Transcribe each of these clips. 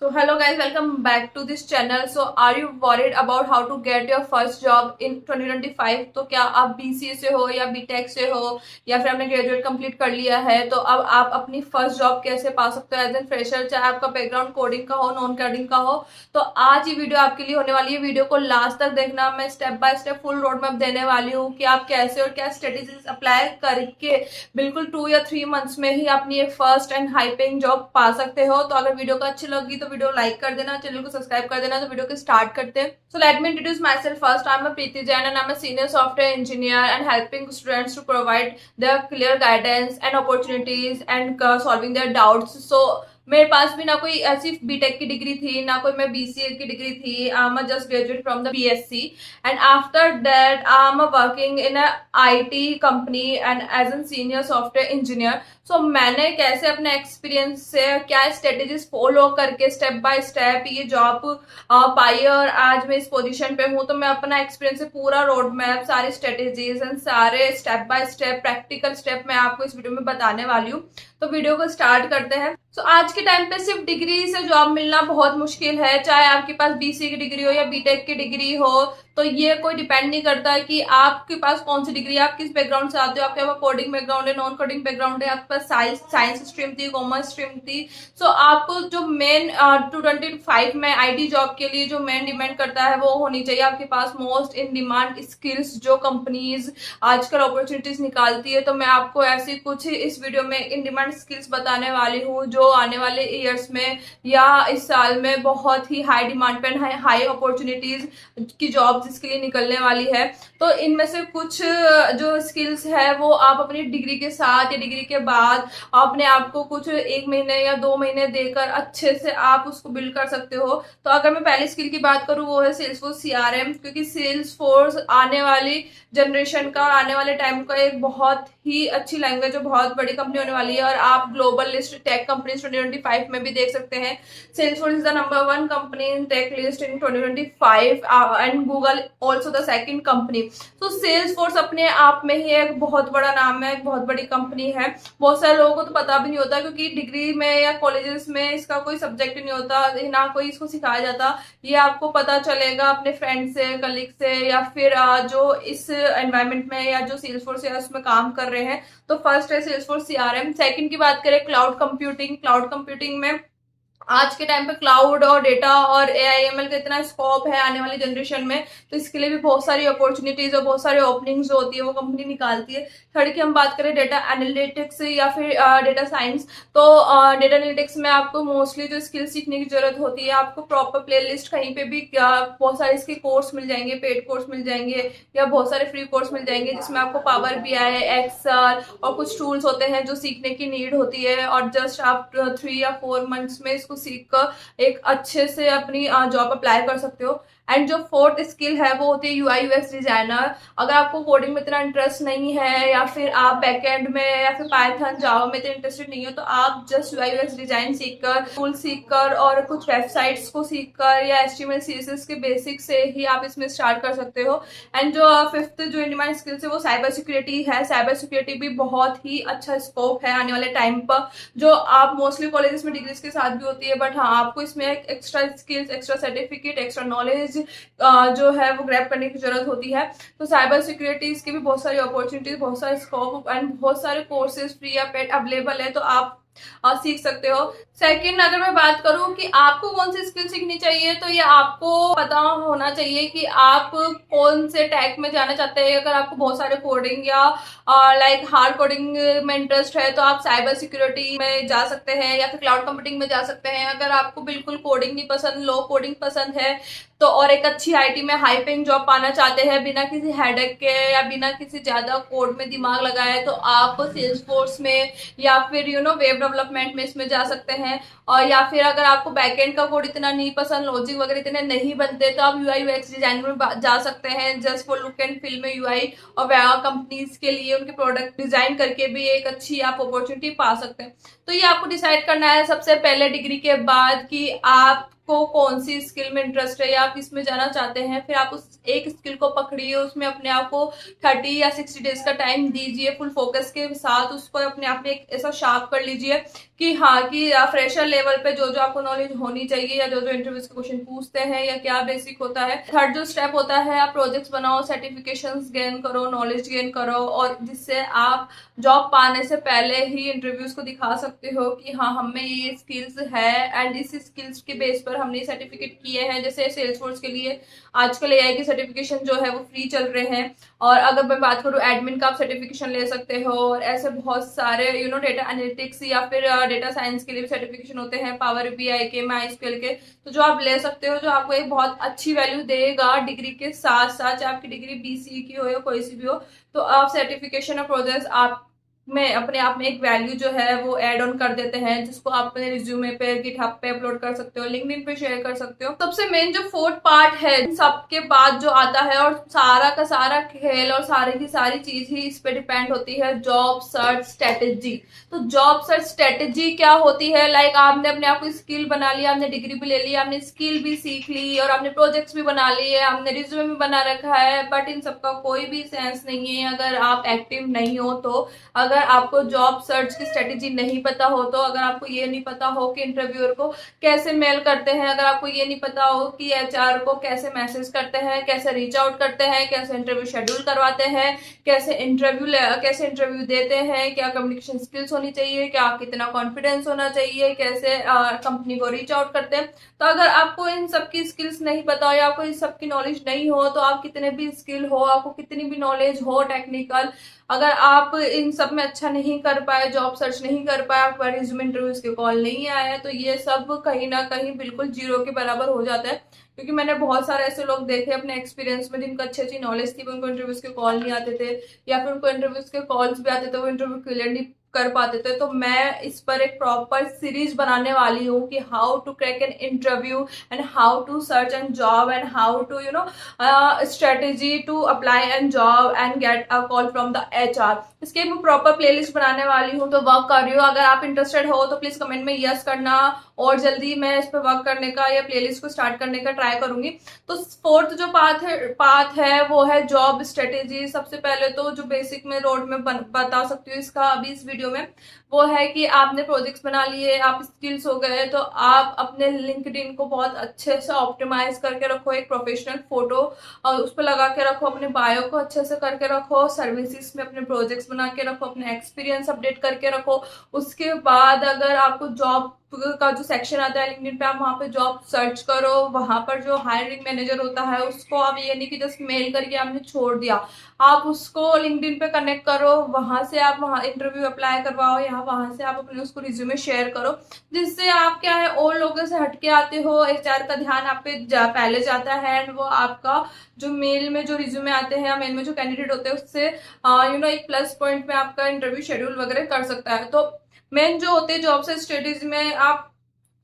So hello guys, welcome back to this channel. So are you worried about how to get your first job in 2025? तो क्या आप BCA से हो या BTech से हो या फिर आपने ग्रेजुएट कंप्लीट कर लिया है, तो अब आप अपनी फर्स्ट जॉब कैसे पा सकते हो एज एन फ्रेशर, चाहे आपका बैकग्राउंड कोडिंग का हो, नॉन कोडिंग का हो। तो आज ये वीडियो आपके लिए होने वाली है। वीडियो को लास्ट तक देखना, मैं step by step full road map देने वाली हूँ कि आप कैसे और क्या स्ट्रेटेजीज अप्लाई करके बिल्कुल 2 या 3 मंथ्स में ही अपनी एक first and high paying job पा सकते हो। तो अगर वीडियो को अच्छी लगी तो वीडियो लाइक कर देना, चैनल को सब्सक्राइब कर देना। तो वीडियो को स्टार्ट करते हैं। So let me introduce myself first. I am Preeti Jain and I am senior software engineer and helping students to provide their clear guidance and opportunities and solving their doubts. So मेरे पास भी ना कोई ऐसी BTech की degree थी, ना कोई मैं बीसीए की डिग्री थी। I am just graduate from the BSc and after that I am working in a IT company and as an senior software engineer. So मैंने कैसे अपने एक्सपीरियंस से क्या स्ट्रेटेजीज फॉलो करके स्टेप बाय स्टेप ये job पाई और आज मैं इस पोजीशन पे हूँ। तो मैं अपना एक्सपीरियंस से पूरा रोड मैप, सारे स्ट्रेटेजीज एंड सारे step by step practical step मैं आपको इस वीडियो में बताने वाली हूँ। तो वीडियो को स्टार्ट करते हैं। सो आज के टाइम पे सिर्फ डिग्री से जॉब मिलना बहुत मुश्किल है, चाहे आपके पास बीसीए की डिग्री हो या बीटेक की डिग्री हो। तो ये कोई डिपेंड नहीं करता है कि आपके पास कौन सी डिग्री है, आप किस बैकग्राउंड से आते हो, आपके पास कोडिंग बैकग्राउंड है, नॉन कोडिंग बैकग्राउंड है, आपके पास साइंस स्ट्रीम थी, कॉमर्स स्ट्रीम थी। सो आपको जो मेन 2025 में आईटी जॉब के लिए जो मेन डिमांड करता है वो होनी चाहिए आपके पास मोस्ट इन डिमांड स्किल्स जो कंपनीज आजकल अपॉर्चुनिटीज निकालती है। तो मैं आपको ऐसी कुछ इस वीडियो में इन डिमांड स्किल्स बताने वाली हूँ जो आने वाले ईयर्स में या इस साल में बहुत ही हाई डिमांड पे, हाई अपॉर्चुनिटीज की जॉब जिसके लिए निकलने वाली है। तो इनमें से कुछ जो स्किल्स है वो आप अपनी डिग्री के साथ या डिग्री के बाद अपने आप को कुछ 1 महीने या 2 महीने देकर अच्छे से आप उसको बिल्ड कर सकते हो। तो अगर मैं पहली स्किल की बात करूँ वो है सेल्सफोर्स सीआरएम, क्योंकि सेल्सफोर्स आने वाली जनरेशन का, आने वाले टाइम का एक बहुत ही अच्छी लैंग्वेज और बहुत बड़ी कंपनी होने वाली है। और आप ग्लोबल लिस्ट टेक कंपनीज 2025 में भी देख सकते हैं Salesforce is the number 1 company in tech list in 2025 and Google also the second company. तो सेल्सफोर्स अपने आप में ही एक बहुत बड़ा नाम है, एक बहुत बड़ी कंपनी है। बहुत सारे लोगों को तो पता भी नहीं होता क्योंकि डिग्री में या कॉलेजेस में इसका कोई सब्जेक्ट नहीं होता, ना कोई इसको सिखाया जाता। ये आपको पता चलेगा अपने फ्रेंड से, कलीग से, या फिर जो इस एनवायरमेंट में या जो सेल्सफोर्स है उसमें काम कर रहे हैं। तो फर्स्ट है सेल्सफोर्स सीआरएम। सेकंड की बात करें क्लाउड कंप्यूटिंग। क्लाउड कंप्यूटिंग में आज के टाइम पे क्लाउड और डेटा और एआईएमएल का इतना स्कोप है आने वाली जनरेशन में, तो इसके लिए भी बहुत सारी अपॉर्चुनिटीज और बहुत सारी ओपनिंग्स जो होती है वो कंपनी निकालती है। थर्ड की हम बात करें डेटा एनालिटिक्स या फिर डेटा साइंस। तो डेटा एनालिटिक्स में आपको मोस्टली जो स्किल सीखने की जरूरत होती है, आपको प्रॉपर प्ले लिस्ट कहीं पे भी बहुत सारे इसके कोर्स मिल जाएंगे, पेड कोर्स मिल जाएंगे या बहुत सारे फ्री कोर्स मिल जाएंगे जिसमें आपको पावर बीआई, एक्सेल और कुछ टूल्स होते हैं जो सीखने की नीड होती है। और जस्ट आप 3 या 4 मंथ्स में इसको सीख कर एक अच्छे से अपनी जॉब अप्लाई कर सकते हो। एंड जो फोर्थ स्किल है वो होती है यूआई यूएक्स डिजाइनर। अगर आपको कोडिंग में इतना इंटरेस्ट नहीं है या फिर आप बैकएंड में या फिर पाइथन जावा में इतने इंटरेस्टेड नहीं हो, तो आप जस्ट यूआई यूएक्स डिजाइन सीखकर, टूल सीखकर और कुछ वेबसाइट्स को सीखकर या एचटीएमएल सीएसएस के बेसिक से ही आप इसमें स्टार्ट कर सकते हो। एंड जो फिफ्थ जो इन डिमांड स्किल्स है वो साइबर सिक्योरिटी है। साइबर सिक्योरिटी भी बहुत ही अच्छा स्कोप है आने वाले टाइम पर, जो आप मोस्टली कॉलेजेस में डिग्रीज के साथ भी होती है, बट हाँ आपको इसमें एक extra skills, extra certificate, extra knowledge जो है वो ग्रैब करने की जरूरत होती है। तो साइबर सिक्योरिटी की भी बहुत सारी अपॉर्चुनिटीज, बहुत सारे स्कोप एंड बहुत सारे कोर्सेज फ्री या पेड अवेलेबल है, तो आप सीख सकते हो। सेकंड अगर मैं बात करूं कि आपको कौन सी स्किल सीखनी चाहिए, तो ये आपको पता होना चाहिए कि आप कौन से टैग में जाना चाहते हैं। अगर आपको बहुत सारे कोडिंग या लाइक हार्ड कोडिंग में इंटरेस्ट है तो आप साइबर सिक्योरिटी में जा सकते हैं या फिर क्लाउड कंप्यूटिंग में जा सकते हैं। अगर आपको बिल्कुल कोडिंग नहीं पसंद, लो कोडिंग पसंद है, तो और एक अच्छी आईटी में हाई पेइंग जॉब पाना चाहते हैं बिना किसी हेडेक के या बिना किसी ज्यादा कोड में दिमाग लगाए, तो आप सेल्सफोर्स में या फिर वेब डेवलपमेंट में इसमें जा सकते हैं। और या फिर अगर आपको बैकएंड का कोड इतना नहीं पसंद, लॉजिक वगैरह इतने नहीं बनते, तो आप यूआई यूएक्स डिजाइनर में जा सकते हैं just for look and feel में यूआई और कंपनीज के लिए उनके प्रोडक्ट डिजाइन करके भी एक अच्छी आप अपॉर्चुनिटी पा सकते हैं। तो ये आपको डिसाइड करना है सबसे पहले डिग्री के बाद कि आप आपको कौन सी स्किल में इंटरेस्ट है या आप किस में जाना चाहते हैं, फिर आप उस एक स्किल को पकड़िए, उसमें अपने आप को 30 या 60 डेज का टाइम दीजिए, फुल फोकस के साथ उसको अपने आप में एक ऐसा शार्प कर लीजिए कि हाँ कि फ्रेशर लेवल पे जो जो आपको नॉलेज होनी चाहिए या जो जो इंटरव्यूज के क्वेश्चन पूछते हैं या क्या बेसिक होता है। थर्ड जो स्टेप होता है, आप प्रोजेक्ट्स बनाओ, सर्टिफिकेशंस गेन करो, नॉलेज गेन करो, और जिससे आप जॉब पाने से पहले ही इंटरव्यूज को दिखा सकते हो कि हाँ हमें ये स्किल्स है एंड इस स्किल्स के बेस पर हमने सर्टिफिकेट किए हैं। जैसे सेल्सफोर्स के लिए आजकल एआई की सर्टिफिकेशन जो है वो फ्री चल रहे हैं, और अगर मैं बात करूँ एडमिन का आप सर्टिफिकेशन ले सकते हो, और ऐसे बहुत सारे डेटा एनालिटिक्स या फिर डेटा साइंस के लिए भी सर्टिफिकेशन होते हैं, पावर बीआई के, MySQL के, तो जो आप ले सकते हो, जो आपको एक बहुत अच्छी वैल्यू देगा डिग्री के साथ साथ, चाहे आपकी डिग्री BCE की हो या कोई सी भी हो, तो आप सर्टिफिकेशन और प्रोजेक्ट्स आप में अपने आप में एक वैल्यू जो है वो ऐड ऑन कर देते हैं, जिसको आप अपने रिज्यूमे पे, गिटहब पे अपलोड कर सकते हो, लिंक्डइन पे शेयर कर सकते हो। सबसे मेन जो फोर्थ पार्ट है सबके बाद जो आता है, और सारा का सारा खेल और सारी की सारी चीज ही इस पे डिपेंड होती है, जॉब सर्च स्ट्रेटेजी। तो जॉब सर्च स्ट्रेटेजी क्या होती है? लाइक आपने अपने आप को स्किल बना लिया, आपने डिग्री भी ले ली, आपने स्किल भी सीख ली, और आपने प्रोजेक्ट्स भी बना लिए, आपने रिज्यूमे भी बना रखा है, बट इन सबका कोई भी सेंस नहीं है अगर आप एक्टिव नहीं हो। तो अगर आपको जॉब सर्च की स्ट्रेटेजी नहीं पता हो, तो अगर आपको ये नहीं पता हो कि इंटरव्यूअर को कैसे मेल करते हैं, अगर आपको ये नहीं पता हो कि HR को कैसे मैसेज करते हैं, कैसे रीच आउट करते हैं, कैसे इंटरव्यू शेड्यूल करवाते हैं, कैसे इंटरव्यू देते हैं, क्या कम्युनिकेशन स्किल्स होनी चाहिए, क्या कितना कॉन्फिडेंस होना चाहिए, कैसे कंपनी को रीच आउट करते हैं, तो अगर आपको इन सब की स्किल्स नहीं पता हो या आपको इन सब की नॉलेज नहीं हो, तो आप कितने भी स्किल हो, आपको कितनी भी नॉलेज हो टेक्निकल, अगर आप इन सब में अच्छा नहीं कर पाए, जॉब सर्च नहीं कर पाए, आपका रिज्यूमे इंटरव्यूज के कॉल नहीं आया, तो ये सब कहीं ना कहीं बिल्कुल जीरो के बराबर हो जाता है। क्योंकि मैंने बहुत सारे ऐसे लोग देखे अपने एक्सपीरियंस में जिनको अच्छी अच्छी नॉलेज थी, उनको इंटरव्यूज के कॉल नहीं आते थे, या फिर उनको इंटरव्यूज के कॉल्स भी आते थे, वो इंटरव्यू क्लियर नहीं कर पाते थे। तो मैं इस पर एक प्रॉपर सीरीज बनाने वाली हूँ कि how to crack an interview and how to search an job and how to strategy to apply an job and get a call from the HR। इसके मैं प्रॉपर प्लेलिस्ट बनाने वाली हूँ, तो वर्क कर रही हूँ। अगर आप इंटरेस्टेड हो तो प्लीज कमेंट में यस करना, और जल्दी मैं इस पर वर्क करने का या प्लेलिस्ट को स्टार्ट करने का ट्राई करूंगी। तो फोर्थ जो पाथ है वो है जॉब स्ट्रेटेजी। सबसे पहले तो जो बेसिक में रोड में बता सकती हूँ इसका अभी इस वीडियो में, वो है कि आपने प्रोजेक्ट्स बना लिए, आप स्किल्स हो गए, तो आप अपने लिंक्डइन को बहुत अच्छे से ऑप्टिमाइज करके रखो, एक प्रोफेशनल फोटो और उस पर लगा के रखो, अपने बायो को अच्छे से करके रखो, सर्विसेज में अपने प्रोजेक्ट्स बना के रखो, अपने एक्सपीरियंस अपडेट करके रखो। उसके बाद अगर आपको जॉब का जो सेक्शन आता है लिंक्डइन पे, आप वहां पे जॉब सर्च करो, वहां पर जो हायरिंग मैनेजर होता है उसको आप ये नहीं कि जस्ट मेल करके आपने छोड़ दिया, आप उसको लिंक्डइन पे कनेक्ट करो, वहां से आप वहां इंटरव्यू अप्लाई करवाओ, या वहां से आप अपने उसको रिज्यूमे शेयर करो, जिससे आप क्या है और लोगों से हटके आते हो, HR का ध्यान आप पे पहले जाता है, एंड वो आपका जो मेल में जो रिज्यूमे आते हैं या मेल में जो कैंडिडेट होते हैं उससे एक प्लस पॉइंट में आपका इंटरव्यू शेड्यूल वगैरह कर सकता है। तो मेन जो होते हैं जॉब से स्ट्रेटेजी में, आप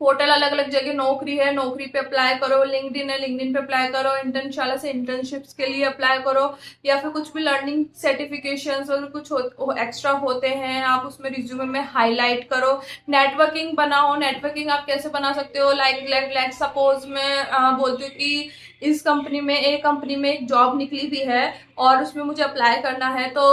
पोर्टल अलग अलग जगह नौकरी है, नौकरी पे अप्लाई करो, लिंक्डइन है, लिंक्डइन पे अप्लाई करो, इंटर्नशाला से इंटर्नशिप्स के लिए अप्लाई करो, या फिर कुछ भी लर्निंग सर्टिफिकेशंस और कुछ एक्स्ट्रा होते हैं आप उसमें रिज्यूमे में हाईलाइट करो। नेटवर्किंग बनाओ। नेटवर्किंग आप कैसे बना सकते हो? लाइक सपोज मैं बोलती हूँ कि इस कंपनी में एक जॉब निकली भी है और उसमें मुझे अप्लाई करना है, तो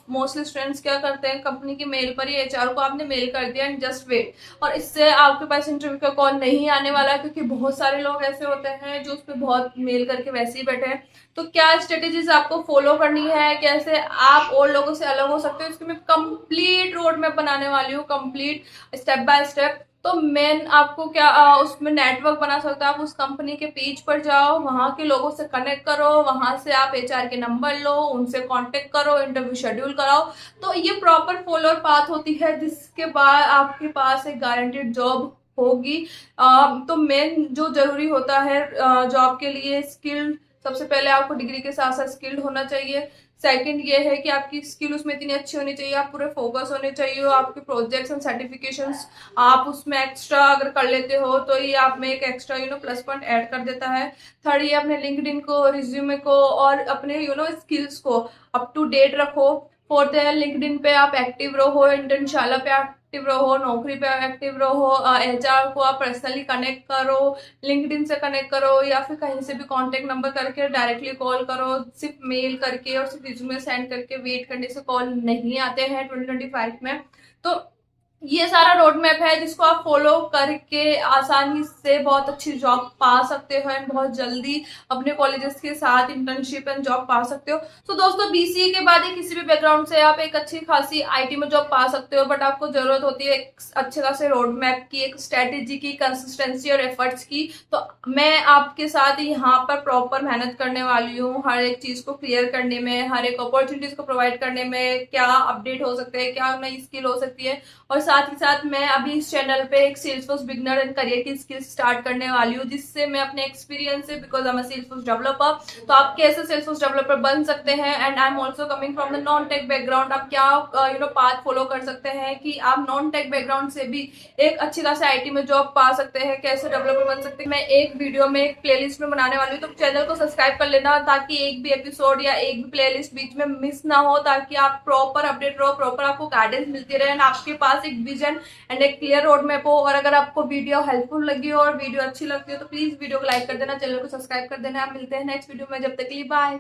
मोस्टली स्टूडेंट्स क्या करते हैं, कंपनी की मेल पर ही HR को आपने मेल कर दिया एंड जस्ट वेट, और इससे आपके पास इंटरव्यू का कॉल नहीं आने वाला, क्योंकि बहुत सारे लोग ऐसे होते हैं जो उस पर बहुत मेल करके वैसे ही बैठे हैं। तो क्या स्ट्रेटेजीज आपको फॉलो करनी है, कैसे आप और लोगों से अलग हो सकते हो, इसकी मैं कंप्लीट रोड मैप बनाने वाली हूँ, कंप्लीट स्टेप बाय स्टेप। तो मेन आपको क्या उसमें नेटवर्क बना सकता है, आप उस कंपनी के पेज पर जाओ, वहां के लोगों से कनेक्ट करो, वहां से आप HR के नंबर लो, उनसे कांटेक्ट करो, इंटरव्यू शेड्यूल कराओ। तो ये प्रॉपर फॉलोअर पाथ होती है, जिसके बाद आपके पास एक गारंटेड जॉब होगी। तो मेन जो जरूरी होता है जॉब के लिए, स्किल, सबसे पहले आपको डिग्री के साथ साथ स्किल्ड होना चाहिए। सेकंड ये है कि आपकी स्किल उसमें इतनी अच्छी होनी चाहिए, आप पूरे फोकस होने चाहिए, आपके प्रोजेक्ट्स एंड सर्टिफिकेशंस आप उसमें एक्स्ट्रा अगर कर लेते हो तो ये आप में एक एक्स्ट्रा प्लस पॉइंट ऐड कर देता है। थर्ड, ये अपने लिंक्डइन को, रिज्यूमे को और अपने स्किल्स को अप टू डेट रखो। फोर्थ है, लिंक्डइन पे आप एक्टिव रहो, इंटर्नशाला पे आप एक्टिव रहो, नौकरी पे एक्टिव रहो, एचआर को आप पर्सनली कनेक्ट करो, लिंक्डइन से कनेक्ट करो या फिर कहीं से भी कॉन्टेक्ट नंबर करके डायरेक्टली कॉल करो। सिर्फ मेल करके और सिर्फ रिज्यूमे सेंड करके वेट करने से कॉल नहीं आते हैं 2025 में। तो ये सारा रोड मैप है जिसको आप फॉलो करके आसानी से बहुत अच्छी जॉब पा सकते हो एंड बहुत जल्दी अपने कॉलेजेस के साथ इंटर्नशिप एंड जॉब पा सकते हो। तो दोस्तों बीसीए के बाद ही किसी भी बैकग्राउंड से आप एक अच्छी खासी आईटी में जॉब पा सकते हो, बट आपको जरूरत होती है एक अच्छे खासे रोड मैप की, एक स्ट्रेटेजी की, कंसिस्टेंसी और एफर्ट्स की। तो मैं आपके साथ यहाँ पर प्रॉपर मेहनत करने वाली हूँ, हर एक चीज को क्लियर करने में, हर एक अपॉर्चुनिटीज को प्रोवाइड करने में, क्या अपडेट हो सकते हैं, क्या नई स्किल हो सकती है। और साथ ही साथ मैं अभी इस चैनल पे एक सेल्सफोर्स बिगनर एंड करियर की स्किल्स स्टार्ट करने वाली हूँ, जिससे मैं अपने एक्सपीरियंस से, because I am a Salesforce developer, तो आप कैसे सेल्सफोर्स डेवलपर बन सकते हैं। And I am also coming from the non tech background, आप क्या पाथ फॉलो कर सकते हैं कि आप नॉन टेक बैकग्राउंड से भी एक अच्छी खासी आईटी में जॉब पा सकते हैं, कैसे डेवलपर बन सकते हैं। मैं एक वीडियो में एक प्लेलिस्ट में बनाने वाली हूँ, तो चैनल को सब्सक्राइब कर लेना ताकि एक भी एपिसोड या एक भी प्लेलिस्ट बीच में मिस ना हो, ताकि आप प्रॉपर अपडेट रहो, प्रॉपर आपको गाइडेंस मिलती रहे, आपके पास एक विजन एंड एक क्लियर रोड मैप हो। और अगर आपको वीडियो हेल्पफुल लगी हो और वीडियो अच्छी लगती हो तो प्लीज वीडियो को लाइक कर देना, चैनल को सब्सक्राइब कर देना। आप मिलते हैं नेक्स्ट वीडियो में, जब तक के लिए बाय।